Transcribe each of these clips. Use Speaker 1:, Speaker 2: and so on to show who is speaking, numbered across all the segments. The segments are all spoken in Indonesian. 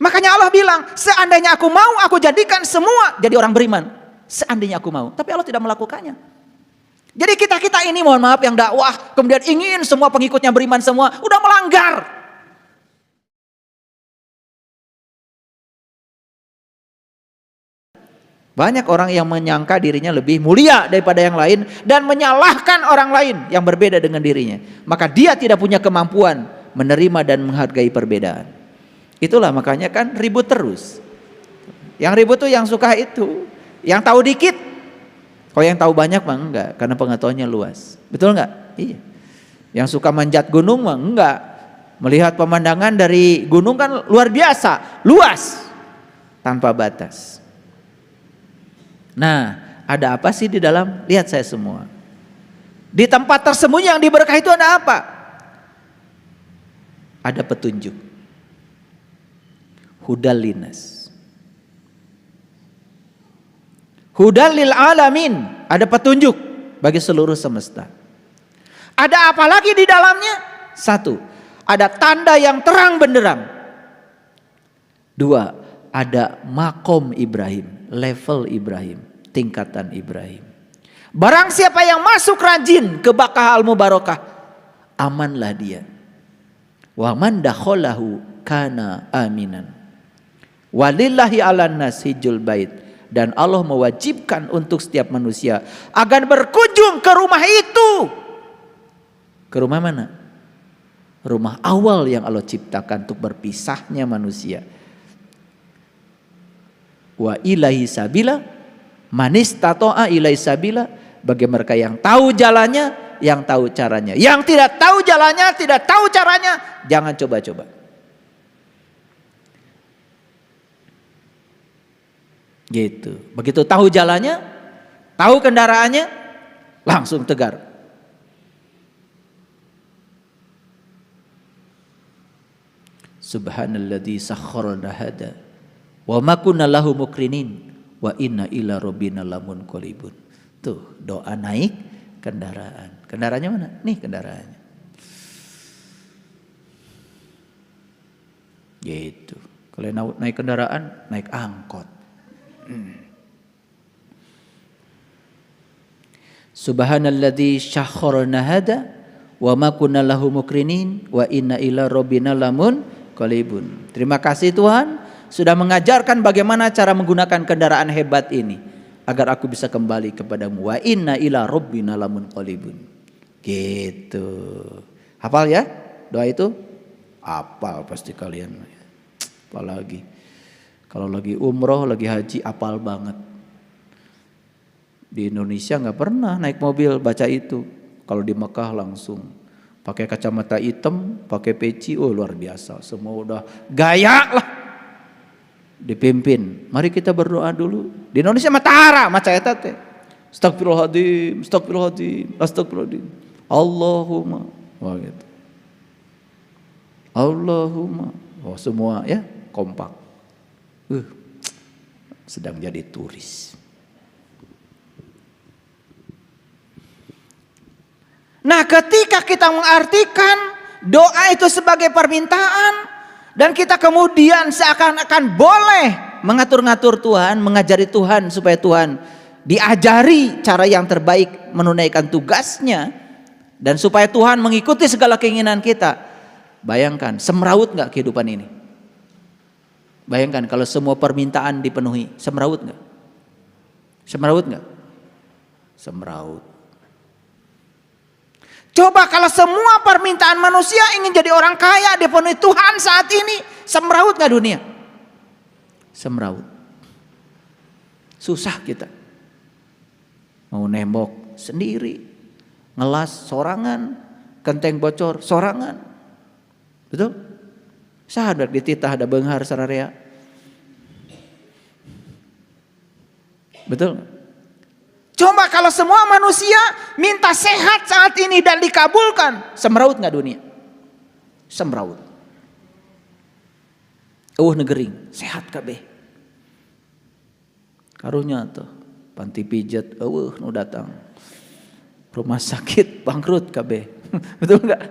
Speaker 1: Makanya Allah bilang, seandainya aku mau, aku jadikan semua jadi orang beriman. Seandainya aku mau. Tapi Allah tidak melakukannya. Jadi kita ini mohon maaf yang dakwah, kemudian ingin semua pengikutnya beriman semua, udah melanggar. Banyak orang yang menyangka dirinya lebih mulia daripada yang lain dan menyalahkan orang lain yang berbeda dengan dirinya. Maka dia tidak punya kemampuan menerima dan menghargai perbedaan. Itulah makanya kan ribut terus. Yang ribut tuh yang suka itu, yang tahu dikit. Kalau yang tahu banyak mah enggak, karena pengetahuannya luas. Betul enggak? Iya. Yang suka manjat gunung mah enggak. Melihat pemandangan dari gunung kan luar biasa, luas, tanpa batas. Nah, ada apa sih di dalam? Lihat saya semua. Di tempat tersembunyi yang diberkahi itu ada apa? Ada petunjuk. Hudal linas. Hudal lil alamin. Ada petunjuk bagi seluruh semesta. Ada apa lagi di dalamnya? Satu, ada tanda yang terang benderang. Dua, ada makom Ibrahim, level Ibrahim, tingkatan Ibrahim. Barang siapa yang masuk rajin ke Baqqah al-Mubarakah, amanlah dia. Wa man dakhalahu kana aminan. Walillahi 'alan nas hijjul bait, dan Allah mewajibkan untuk setiap manusia agar berkunjung ke rumah itu. Ke rumah mana? Rumah awal yang Allah ciptakan untuk berpisahnya manusia. Wa ilaihi sabila manis tato'a ilaihi sabila, bagi mereka yang tahu jalannya, yang tahu caranya. Yang tidak tahu jalannya, tidak tahu caranya, jangan coba-coba. Gitu. Begitu tahu jalannya, tahu kendaraannya, langsung tegar. Subhanalladzi sakhkhara hada wa ma kunna lahu muqrinin wa inna ila rabbina lamunqalibun. Tuh, doa naik kendaraan. Kendaraannya mana? Nih kendaraannya. Gitu. Kalau naik kendaraan, naik angkot. Subhanalladzi syakhkhara hada wa ma kunna lahu muqrinin wa inna ila rabbina lamunqalibun. Terima kasih Tuhan sudah mengajarkan bagaimana cara menggunakan kendaraan hebat ini agar aku bisa kembali kepadamu. Wa inna ila rabbina lamunqalibun. Gitu. Hafal ya doa itu? Hafal pasti kalian. Apalagi kalau lagi umroh, lagi haji, apal banget. Di Indonesia nggak pernah naik mobil baca itu. Kalau di Mekah langsung pakai kacamata hitam, pakai peci, oh luar biasa. Semua udah gaya lah. Dipimpin. Mari kita berdoa dulu. Di Indonesia matahara, maca eta teh. Astagfirullahaladzim, astagfirullahaladzim, astagfirullahaladzim. Allahumma, wah gitu. Allahumma, oh semua ya kompak. Sedang jadi turis. Nah, ketika kita mengartikan doa itu sebagai permintaan dan kita kemudian seakan-akan boleh mengatur-ngatur Tuhan, mengajari Tuhan supaya Tuhan diajari cara yang terbaik menunaikan tugasnya dan supaya Tuhan mengikuti segala keinginan kita. Bayangkan, semrawut nggak kehidupan ini? Bayangkan kalau semua permintaan dipenuhi, semrawut nggak? Semrawut nggak? Semrawut. Coba kalau semua permintaan manusia ingin jadi orang kaya dipenuhi Tuhan saat ini, semrawut nggak dunia? Semrawut. Susah kita. Mau nembok sendiri, ngelas sorangan, genteng bocor sorangan, betul? Sahadat dititah ada benghar sararea. Betul? Coba kalau semua manusia minta sehat saat ini dan dikabulkan, semrawut nggak dunia? Semrawut. Negering, sehat kabeh. Karunya tuh panti pijat, nu datang. Rumah sakit bangkrut kabeh. Betul nggak?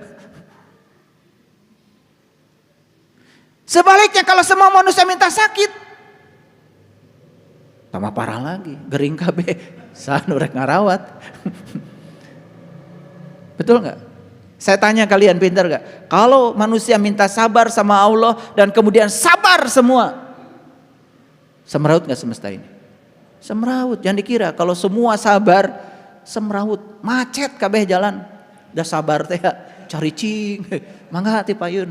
Speaker 1: Sebaliknya kalau semua manusia minta sakit, tambah parah lagi, gering kabeh, sanu rek ngarawat. Betul nggak? Saya tanya kalian, pintar nggak? Kalau manusia minta sabar sama Allah dan kemudian sabar semua, semeraut nggak semesta ini? Semeraut. Jangan dikira kalau semua sabar, semeraut, macet kabeh jalan. Udah sabar teh ya, cari cing, mangga ti payun.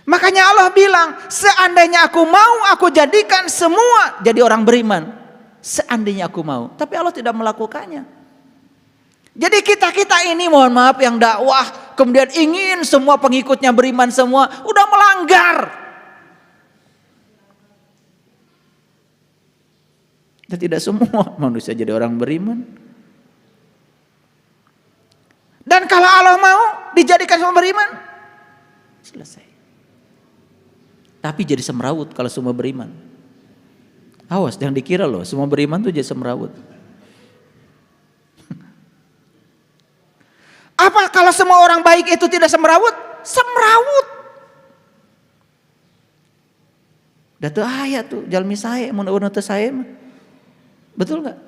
Speaker 1: Makanya Allah bilang, seandainya aku mau, aku jadikan semua jadi orang beriman. Seandainya aku mau, tapi Allah tidak melakukannya. Jadi kita ini mohon maaf yang dakwah, kemudian ingin semua pengikutnya beriman semua, udah melanggar. Dan tidak semua manusia jadi orang beriman. Dan kalau Allah mau dijadikan semua beriman, selesai. Tapi jadi semrawut kalau semua beriman. Awas, jangan dikira loh semua beriman tuh jadi semrawut. Apa kalau semua orang baik itu tidak semrawut? Semrawut. Datu ayat tuh, jalmi saya, mun teu saya mah. Betul nggak?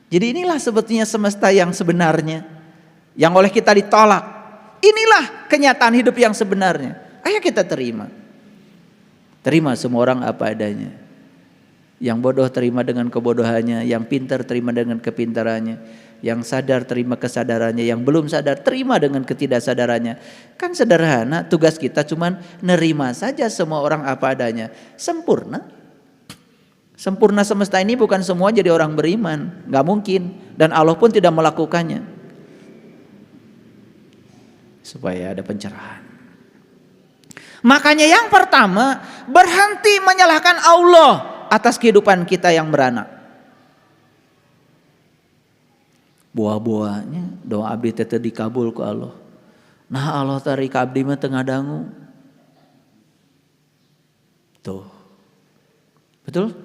Speaker 1: Jadi inilah sebetulnya semesta yang sebenarnya, yang oleh kita ditolak. Inilah kenyataan hidup yang sebenarnya. Ayo kita terima. Terima semua orang apa adanya. Yang bodoh terima dengan kebodohannya, yang pintar terima dengan kepintarannya, yang sadar terima kesadarannya, yang belum sadar terima dengan ketidaksadarannya. Kan sederhana, tugas kita cuman nerima saja semua orang apa adanya. Sempurna. Sempurna semesta ini bukan semua jadi orang beriman, nggak mungkin, dan Allah pun tidak melakukannya. Supaya ada pencerahan. Makanya yang pertama, berhenti menyalahkan Allah atas kehidupan kita yang beranak. Buah-buahnya doa abdi teh dikabul ku Allah. Nah Allah tarik abdi mah teu ngadangu. Tuh. Betul?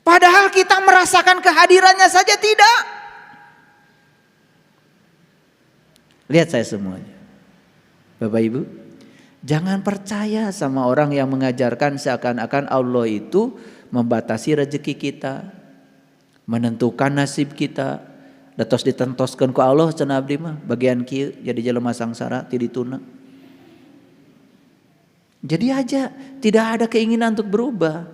Speaker 1: Padahal kita merasakan kehadirannya saja tidak. Lihat saya semuanya. Bapak Ibu, jangan percaya sama orang yang mengajarkan seakan-akan Allah itu membatasi rezeki kita, menentukan nasib kita. Datos ditentoskeun ku Allah cenah abdi mah bagian kieu jadi jelema sangsara ti dituna. Jadi aja tidak ada keinginan untuk berubah.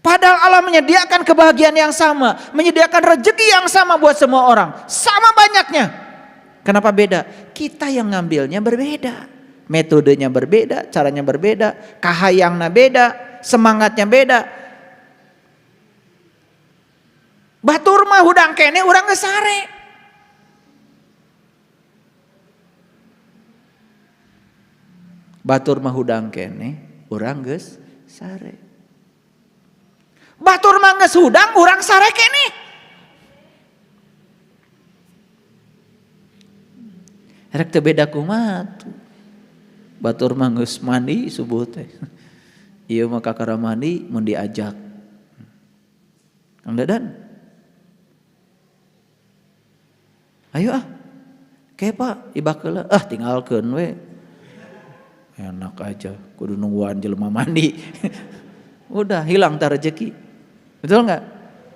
Speaker 1: Padahal Allah menyediakan kebahagiaan yang sama, menyediakan rezeki yang sama buat semua orang, sama banyaknya. Kenapa beda? Kita yang ngambilnya berbeda, metodenya berbeda, caranya berbeda, kahayangna beda, semangatnya beda. Batur mah hudang kene urang geus sare. Batur mah hudang kene urang geus sare. Batur mah geus hudang urang sare kene. Rek teu beda kumaha tuh. Batur mah geus mandi subuh teh. Ieu mah kakara mandi mun diajak. Kang Dadan. Ayo ah. Ke Pak, ibakeula. Ah tinggalkeun we. Enak aja, kudu nungguan jelema mandi. Udah hilang tar rezeki. Betul enggak?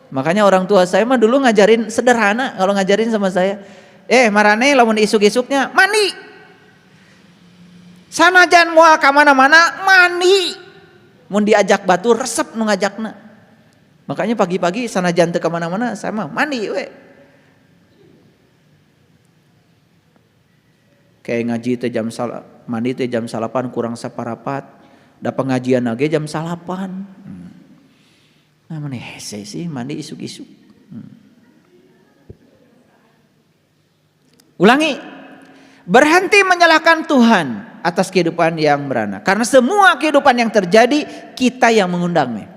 Speaker 1: Makanya orang tua saya mah dulu ngajarin sederhana kalau ngajarin sama saya. Marane lamun isuk-isuknya mandi. Sanajan moal ka mana-mana mandi. Mun diajak batur resep nu ngajakna. Makanya pagi-pagi sanajan teu ka mana-mana saya mah mandi we. Kayak ngaji teh mandi teh jam 8 kurang saparapat. Da pengajian lagi jam 8. Nah mana hese sih mandi isuk-isuk. Ulangi, berhenti menyalahkan Tuhan atas kehidupan yang beranak. Karena semua kehidupan yang terjadi kita yang mengundangnya.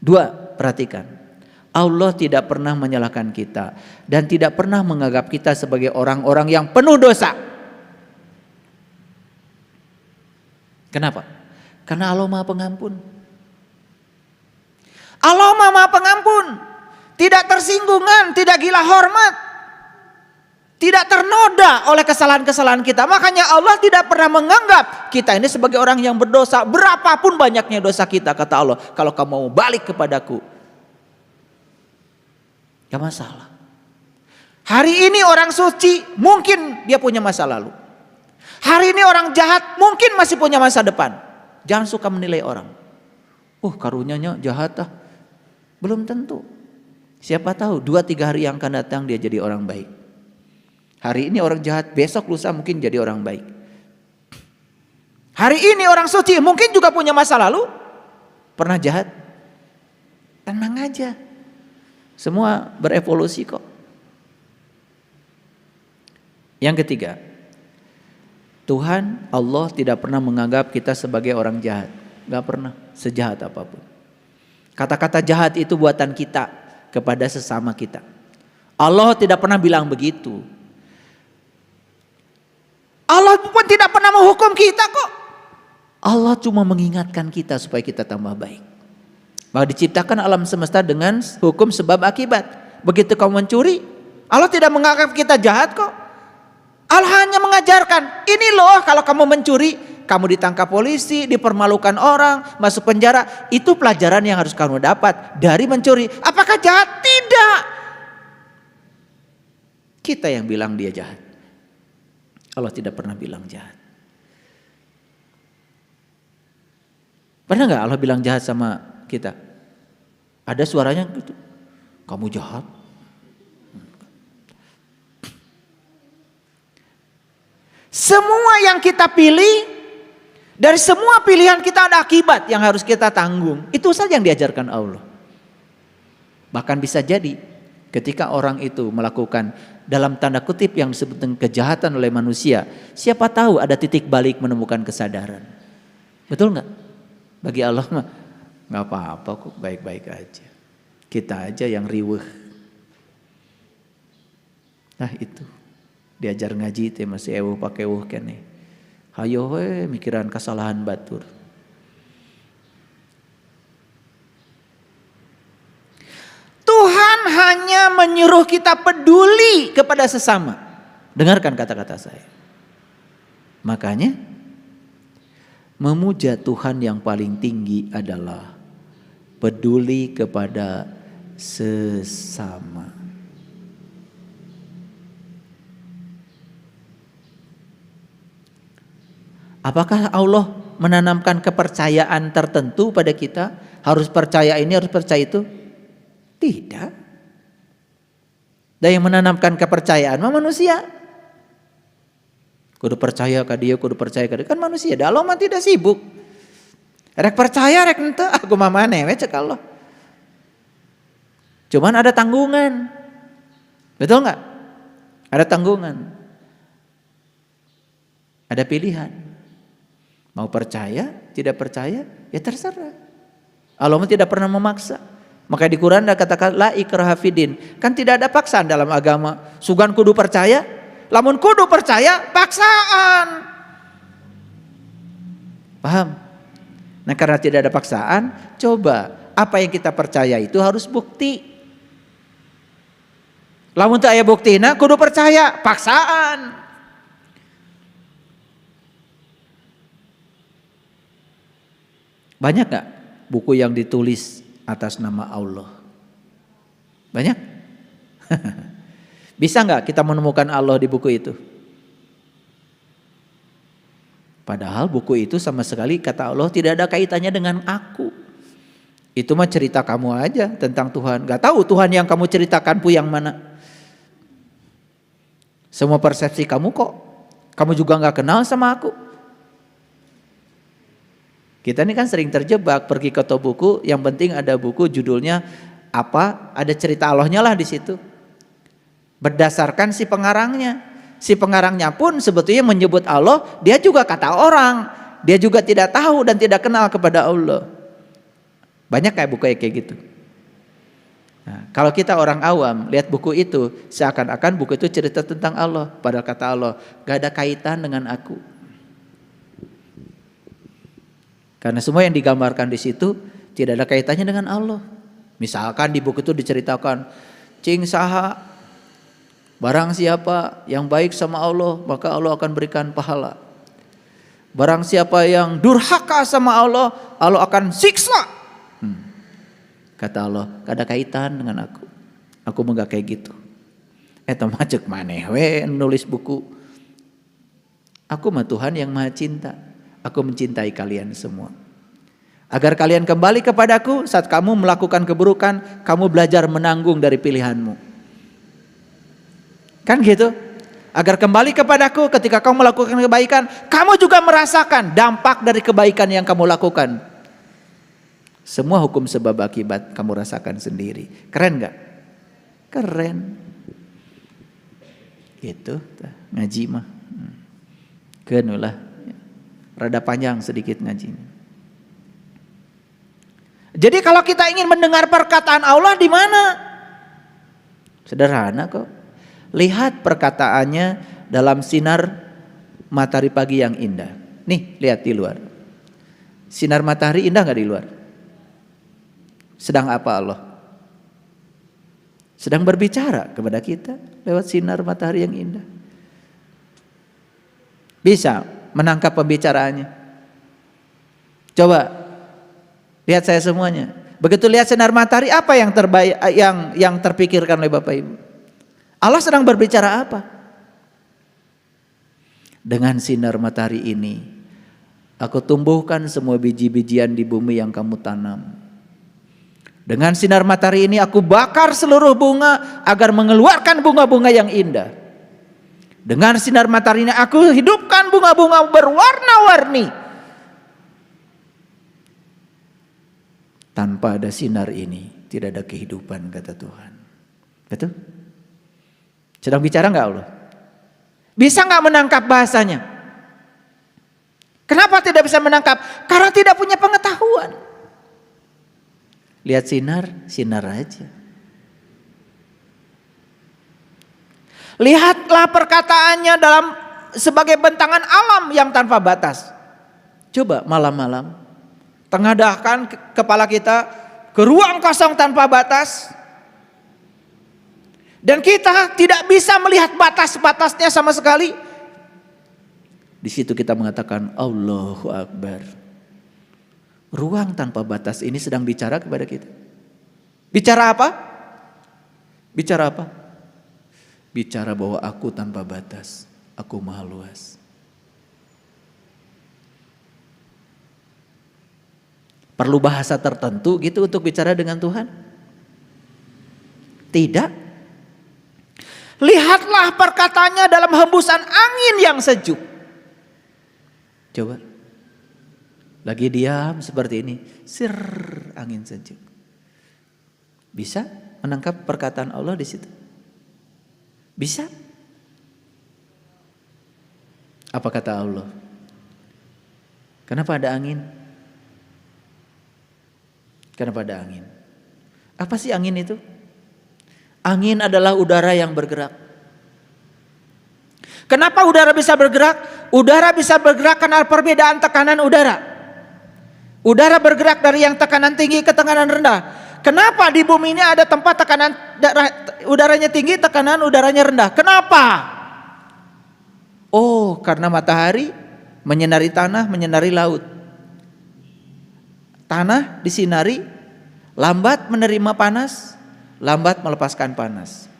Speaker 1: 2, perhatikan. Allah tidak pernah menyalahkan kita dan tidak pernah menganggap kita sebagai orang-orang yang penuh dosa. Kenapa? Karena Allah Maha Pengampun. Allah Maha Pengampun. tidak tersinggungan, tidak gila hormat, tidak ternoda oleh kesalahan-kesalahan kita. Makanya Allah tidak pernah menganggap kita ini sebagai orang yang berdosa. Berapapun banyaknya dosa kita, kata Allah, kalau kamu mau balik kepadaku, gak masalah. Hari ini orang suci mungkin dia punya masa lalu. Hari ini orang jahat mungkin masih punya masa depan. Jangan suka menilai orang. Karunyanya jahat ah. Belum tentu. Siapa tahu 2-3 hari yang akan datang dia jadi orang baik. Hari ini orang jahat, besok lusa mungkin jadi orang baik. Hari ini orang suci mungkin juga punya masa lalu, pernah jahat. Tenang aja. Semua berevolusi kok. Yang ketiga, Tuhan Allah tidak pernah menganggap kita sebagai orang jahat. Gak pernah, sejahat apapun. Kata-kata jahat itu buatan kita kepada sesama kita. Allah tidak pernah bilang begitu. Allah pun tidak pernah menghukum kita kok. Allah cuma mengingatkan kita supaya kita tambah baik. Bahwa diciptakan alam semesta dengan hukum sebab akibat. Begitu kamu mencuri, Allah tidak menganggap kita jahat kok. Allah hanya mengajarkan, ini loh kalau kamu mencuri, kamu ditangkap polisi, dipermalukan orang, masuk penjara. Itu pelajaran yang harus kamu dapat dari mencuri. Apakah jahat? Tidak. Kita yang bilang dia jahat. Allah tidak pernah bilang jahat. Pernah gak Allah bilang jahat sama kita? Ada suaranya gitu, kamu jahat. Semua yang kita pilih, dari semua pilihan kita ada akibat yang harus kita tanggung. Itu saja yang diajarkan Allah. Bahkan bisa jadi ketika orang itu melakukan dalam tanda kutip yang disebut dengan kejahatan oleh manusia, siapa tahu ada titik balik menemukan kesadaran. Betul nggak? Bagi Allah mah nggak apa-apa kok, baik-baik aja. Kita aja yang riweuh. Nah itu. Diajar ngaji teh masih eueuh pake eueuh keneh. Hayo we mikiran kesalahan batur. Tuhan hanya menyuruh kita peduli kepada sesama. Dengarkan kata-kata saya. Makanya memuja Tuhan yang paling tinggi adalah peduli kepada sesama. Apakah Allah menanamkan kepercayaan tertentu pada kita? Harus percaya ini, harus percaya itu? Tidak. Dan yang menanamkan kepercayaan mah manusia. Kudu percaya ke dia, kudu percaya ke dia. Kan manusia, Allah mah tidak sibuk. Rek percaya, rek ente, aku mah maneh we cek Allah. Cuman ada tanggungan. Betul enggak? Ada tanggungan. Ada pilihan. Mau percaya, tidak percaya, ya terserah. Allah tidak pernah memaksa. Maka di Quran ada katakan la ikraha fidin. Kan tidak ada paksaan dalam agama. Sugan kudu percaya, lamun kudu percaya, paksaan. Paham? Nah karena tidak ada paksaan, coba apa yang kita percaya itu harus bukti. Lamun teu aya buktina kudu percaya, paksaan. Banyak gak buku yang ditulis atas nama Allah? Banyak? Bisa gak kita menemukan Allah di buku itu? Padahal buku itu sama sekali kata Allah tidak ada kaitannya dengan aku. Itu mah cerita kamu aja tentang Tuhan. Gak tahu Tuhan yang kamu ceritakan pun yang mana. Semua persepsi kamu kok. Kamu juga gak kenal sama aku. Kita ini kan sering terjebak pergi ke toko buku, yang penting ada buku judulnya apa, ada cerita Allahnya lah di situ. Berdasarkan si pengarangnya. Si pengarangnya pun sebetulnya menyebut Allah, dia juga kata orang. Dia juga tidak tahu dan tidak kenal kepada Allah. Banyak kayak buku kayak gitu. Nah, kalau kita orang awam lihat buku itu, seakan-akan buku itu cerita tentang Allah. Padahal kata Allah, gak ada kaitan dengan aku. Karena semua yang digambarkan di situ tidak ada kaitannya dengan Allah. Misalkan di buku itu diceritakan, cing saha, barang siapa yang baik sama Allah, maka Allah akan berikan pahala. Barang siapa yang durhaka sama Allah, Allah akan siksa. Kata Allah, kada kaitan dengan aku. Aku mah gak kayak gitu. Eta mah ceuk maneh we nulis buku. Aku mah Tuhan yang Maha Cinta. Aku mencintai kalian semua. Agar kalian kembali kepadaku saat kamu melakukan keburukan, kamu belajar menanggung dari pilihanmu. Kan gitu? Agar kembali kepadaku ketika kamu melakukan kebaikan, kamu juga merasakan dampak dari kebaikan yang kamu lakukan. Semua hukum sebab akibat kamu rasakan sendiri. Keren gak? Keren. Gitu, ngaji mah. Kenulah. Rada panjang sedikit ngajinya. Jadi kalau kita ingin mendengar perkataan Allah di mana? Sederhana kok. Lihat perkataannya dalam sinar matahari pagi yang indah. Nih, lihat di luar. Sinar matahari indah gak di luar? Sedang apa Allah? Sedang berbicara kepada kita lewat sinar matahari yang indah. Bisa menangkap pembicaraannya? Coba lihat saya semuanya. Begitu lihat sinar matahari, apa yang terbaik, yang terpikirkan oleh Bapak Ibu? Allah sedang berbicara apa? Dengan sinar matahari ini, aku tumbuhkan semua biji-bijian di bumi yang kamu tanam. Dengan sinar matahari ini, aku bakar seluruh bunga agar mengeluarkan bunga-bunga yang indah. Dengan sinar matahari ini, aku hidupkan bunga-bunga berwarna-warni. Tanpa ada sinar ini tidak ada kehidupan, kata Tuhan. Betul? Sedang bicara enggak Allah? Bisa enggak menangkap bahasanya? Kenapa tidak bisa menangkap? Karena tidak punya pengetahuan. Lihat sinar, sinar aja. Lihatlah perkataannya dalam sebagai bentangan alam yang tanpa batas. Coba malam-malam tengadahkan kepala kita ke ruang kosong tanpa batas, dan kita tidak bisa melihat batas-batasnya sama sekali. Di situ kita mengatakan Allahu Akbar. Ruang tanpa batas ini sedang bicara kepada kita. Bicara apa? Bicara apa? Bicara bahwa aku tanpa batas, aku maha luas. Perlu bahasa tertentu gitu untuk bicara dengan Tuhan? Tidak. Lihatlah perkataannya dalam hembusan angin yang sejuk. Coba. Lagi diam seperti ini. Sir, angin sejuk. Bisa menangkap perkataan Allah di situ? Bisa? Apa kata Allah? Kenapa ada angin? Kenapa ada angin? Apa sih angin itu? Angin adalah udara yang bergerak. Kenapa udara bisa bergerak? Udara bisa bergerak karena perbedaan tekanan udara. Udara bergerak dari yang tekanan tinggi ke tekanan rendah. Kenapa di bumi ini ada tempat tekanan udaranya tinggi, tekanan udaranya rendah? Kenapa? Oh, karena matahari menyinari tanah, menyinari laut. Tanah disinari, lambat menerima panas, lambat melepaskan panas.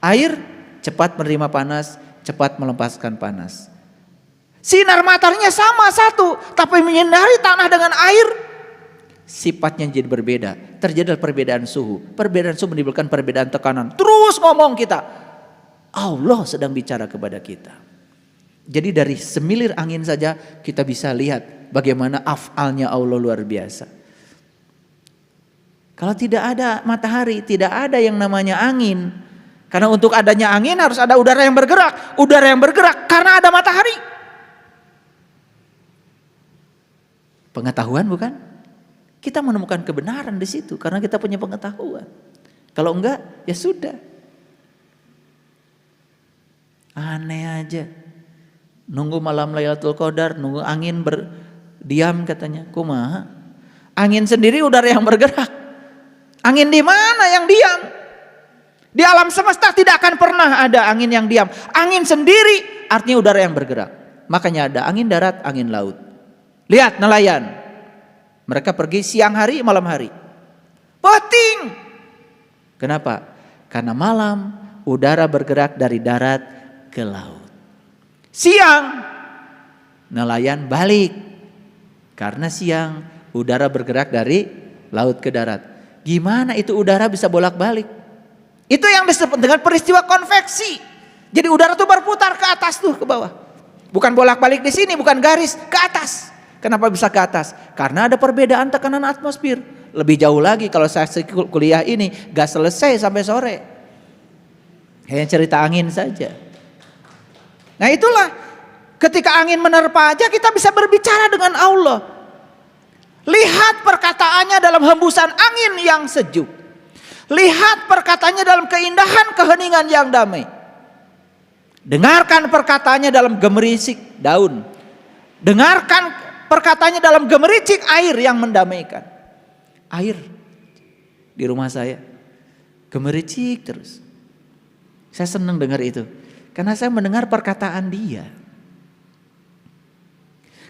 Speaker 1: Air cepat menerima panas, cepat melepaskan panas. Sinar mataharinya sama satu, tapi menyinari tanah dengan air, sifatnya jadi berbeda. Terjadi perbedaan suhu. Perbedaan suhu menimbulkan perbedaan tekanan. Terus ngomong kita, Allah sedang bicara kepada kita. Jadi dari semilir angin saja kita bisa lihat bagaimana af'alnya Allah luar biasa. Kalau tidak ada matahari, tidak ada yang namanya angin. Karena untuk adanya angin harus ada udara yang bergerak. Udara yang bergerak karena ada matahari. Pengetahuan bukan? Kita menemukan kebenaran di situ karena kita punya pengetahuan. Kalau enggak, ya sudah. Aneh aja. Nunggu malam Lailatul Qadar, nunggu angin berdiam katanya. Kumaha? Angin sendiri udara yang bergerak. Angin di mana yang diam? Di alam semesta tidak akan pernah ada angin yang diam. Angin sendiri artinya udara yang bergerak. Makanya ada angin darat, angin laut. Lihat nelayan. Mereka pergi siang hari, malam hari. Penting. Kenapa? Karena malam udara bergerak dari darat ke laut. Siang nelayan balik. Karena siang udara bergerak dari laut ke darat. Gimana itu udara bisa bolak-balik? Itu yang disebut dengan peristiwa konveksi. Jadi udara tuh berputar ke atas tuh ke bawah. Bukan bolak-balik di sini, bukan garis, ke atas. Kenapa bisa ke atas? Karena ada perbedaan tekanan atmosfer. Lebih jauh lagi kalau saya kuliah ini gak selesai sampai sore. Hanya cerita angin saja. Nah itulah ketika angin menerpa aja kita bisa berbicara dengan Allah. Lihat perkataannya dalam hembusan angin yang sejuk. Lihat perkataannya dalam keindahan keheningan yang damai. Dengarkan perkataannya dalam gemericik daun. Dengarkan perkataannya dalam gemericik air yang mendamaikan. Air di rumah saya gemericik terus. Saya senang dengar itu. Karena saya mendengar perkataan dia.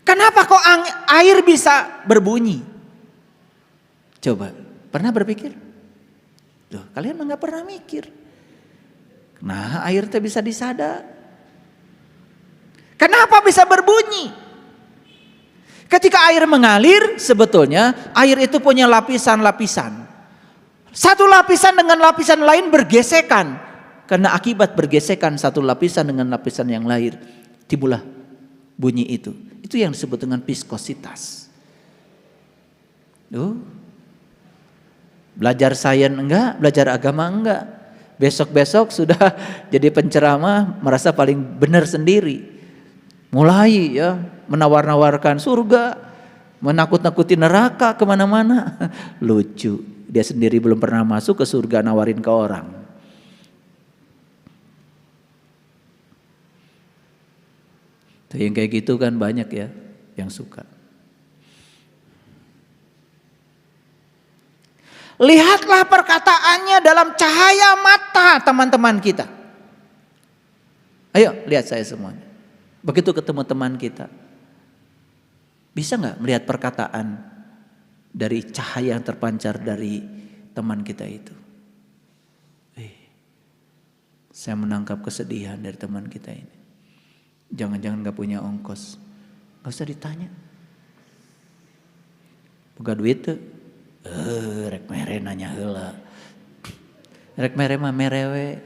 Speaker 1: Kenapa kok air bisa berbunyi? Coba, pernah berpikir? Loh, kalian nggak pernah mikir. Nah, air itu bisa disada. Kenapa bisa berbunyi? Ketika air mengalir, sebetulnya air itu punya lapisan-lapisan. Satu lapisan dengan lapisan lain bergesekan. Karena akibat bergesekan satu lapisan dengan lapisan yang lain, timbullah bunyi itu. Itu yang disebut dengan viskositas. Belajar sains enggak, belajar agama enggak. Besok-besok sudah jadi penceramah merasa paling benar sendiri. Mulai ya menawar-nawarkan surga, menakut-nakuti neraka kemana-mana. Lucu, dia sendiri belum pernah masuk ke surga nawarin ke orang. Yang kayak gitu kan banyak ya yang suka. Lihatlah perkataannya dalam cahaya mata teman-teman kita. Ayo lihat saya semuanya. Begitu ketemu teman kita, bisa nggak melihat perkataan dari cahaya yang terpancar dari teman kita itu? Saya menangkap kesedihan dari teman kita ini. Jangan-jangan gak punya ongkos. Gak usah ditanya. Buka duit tuh. Rek mere nanya heula. Rek mere mah merewe.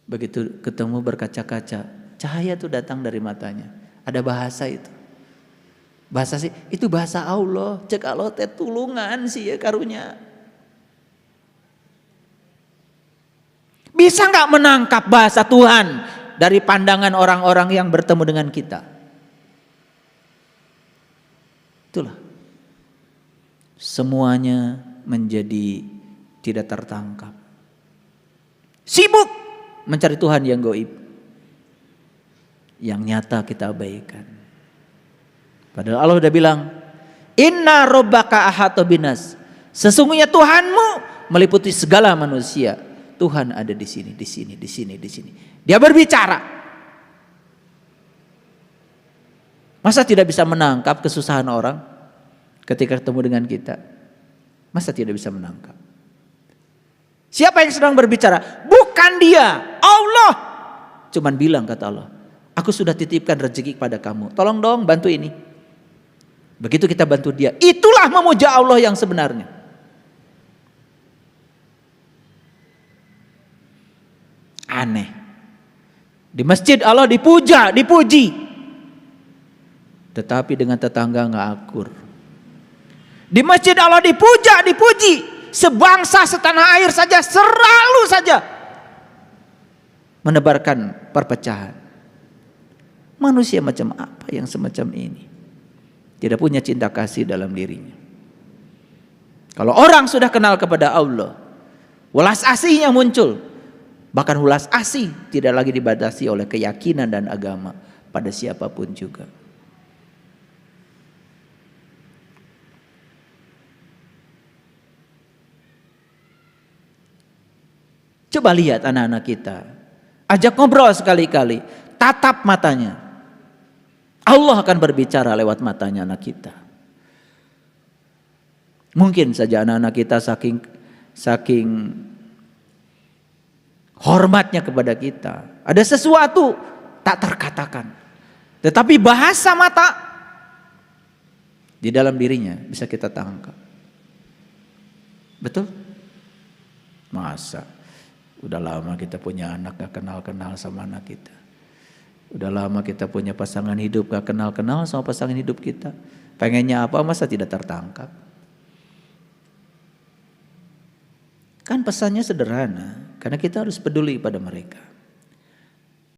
Speaker 1: Begitu ketemu berkaca-kaca. Cahaya tuh datang dari matanya. Ada bahasa itu. Bahasa sih, itu bahasa Allah. Cek Allah teh tulungan sih ya karunya. Bisa gak menangkap bahasa Tuhan dari pandangan orang-orang yang bertemu dengan kita? Itulah. Semuanya menjadi tidak tertangkap. Sibuk mencari Tuhan yang gaib. Yang nyata kita abaikan. Padahal Allah udah bilang, Inna rabbaka ahata binas. Sesungguhnya Tuhanmu meliputi segala manusia. Tuhan ada di sini, di sini, di sini, di sini. Dia berbicara. Masa tidak bisa menangkap kesusahan orang ketika ketemu dengan kita? Masa tidak bisa menangkap? Siapa yang sedang berbicara? Bukan dia, Allah. Cuman bilang kata Allah, aku sudah titipkan rezeki kepada kamu. Tolong dong bantu ini. Begitu kita bantu dia, itulah memuja Allah yang sebenarnya. Aneh. Di masjid Allah dipuja, dipuji. Tetapi dengan tetangga gak akur. Di masjid Allah dipuja, dipuji. Sebangsa setanah air saja selalu saja menebarkan perpecahan. Manusia macam apa yang semacam ini? Tidak punya cinta kasih dalam dirinya. Kalau orang sudah kenal kepada Allah, welas asihnya muncul. Bahkan welas asih tidak lagi dibatasi oleh keyakinan dan agama pada siapapun juga. Coba lihat anak-anak kita. Ajak ngobrol sekali-kali. Tatap matanya. Allah akan berbicara lewat matanya anak kita. Mungkin saja anak-anak kita saking hormatnya kepada kita. Ada sesuatu tak terkatakan. Tetapi bahasa mata di dalam dirinya bisa kita tangkap. Betul? Masa? Udah lama kita punya anak gak kenal-kenal sama anak kita. Udah lama kita punya pasangan hidup gak kenal-kenal sama pasangan hidup kita. Pengennya apa masa tidak tertangkap? Kan pesannya sederhana. Karena kita harus peduli pada mereka.